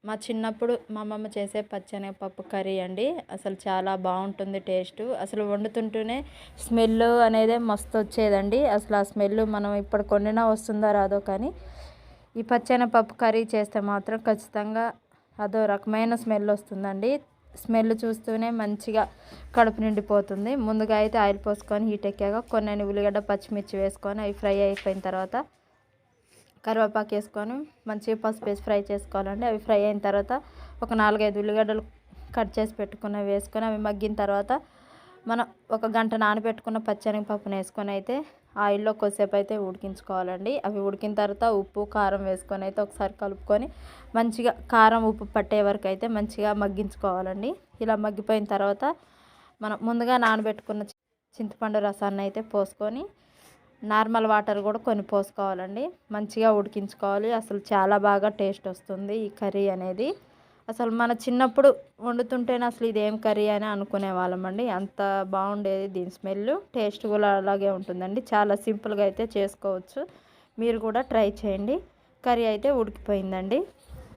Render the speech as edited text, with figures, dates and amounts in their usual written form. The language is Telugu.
మా చిన్నప్పుడు మా అమ్మమ్మ చేసే పచ్చెనగపప్పు కర్రీ అండి. అసలు చాలా బాగుంటుంది టేస్ట్. అసలు వండుతుంటూనే స్మెల్ అనేదే మస్తు వచ్చేదండి. అసలు ఆ స్మెల్ మనం ఇప్పుడు కొన్నినా వస్తుందో రాదో కానీ ఈ పచ్చెనగపప్పు కర్రీ చేస్తే మాత్రం ఖచ్చితంగా అదో రకమైన స్మెల్ వస్తుందండి. స్మెల్ చూస్తూనే మంచిగా కడుపు నిండిపోతుంది. ముందుగా అయితే ఆయిల్ పోసుకొని హీట్ ఎక్కాక కొన్ని ఉల్లిగడ్డ పచ్చిమిర్చి వేసుకొని అవి ఫ్రై అయిపోయిన తర్వాత కరివేపాకు వేసుకొని మంచిగా పసుపు వేసి ఫ్రై చేసుకోవాలండి. అవి ఫ్రై అయిన తర్వాత ఒక 4-5 ఉల్లిగడ్డలు కట్ చేసి పెట్టుకున్నవి వేసుకొని అవి మగ్గిన తర్వాత మనం ఒక గంట నానబెట్టుకున్న పచ్చెనగపప్పును వేసుకొని అయితే ఆయిల్లో కొద్దిసేపు అయితే ఉడికించుకోవాలండి. అవి ఉడికిన తర్వాత ఉప్పు కారం వేసుకొని అయితే ఒకసారి కలుపుకొని మంచిగా కారం ఉప్పు పట్టే వరకు అయితే మంచిగా మగ్గించుకోవాలండి. ఇలా మగ్గిపోయిన తర్వాత మనం ముందుగా నానబెట్టుకున్న చింతపండు రసాన్ని అయితే పోసుకొని నార్మల్ వాటర్ కూడా కొన్ని పోసుకోవాలండి. మంచిగా ఉడికించుకోవాలి. అసలు చాలా బాగా టేస్ట్ వస్తుంది ఈ కర్రీ అనేది. అసలు మన చిన్నప్పుడు వండుతుంటేనే అసలు ఇదేం కర్రీ అని అనుకునే వాళ్ళమండి. అంత బాగుండేది. దీని స్మెల్ టేస్ట్ కూడా అలాగే ఉంటుందండి. చాలా సింపుల్గా అయితే చేసుకోవచ్చు. మీరు కూడా ట్రై చేయండి. కర్రీ అయితే ఉడికిపోయిందండి.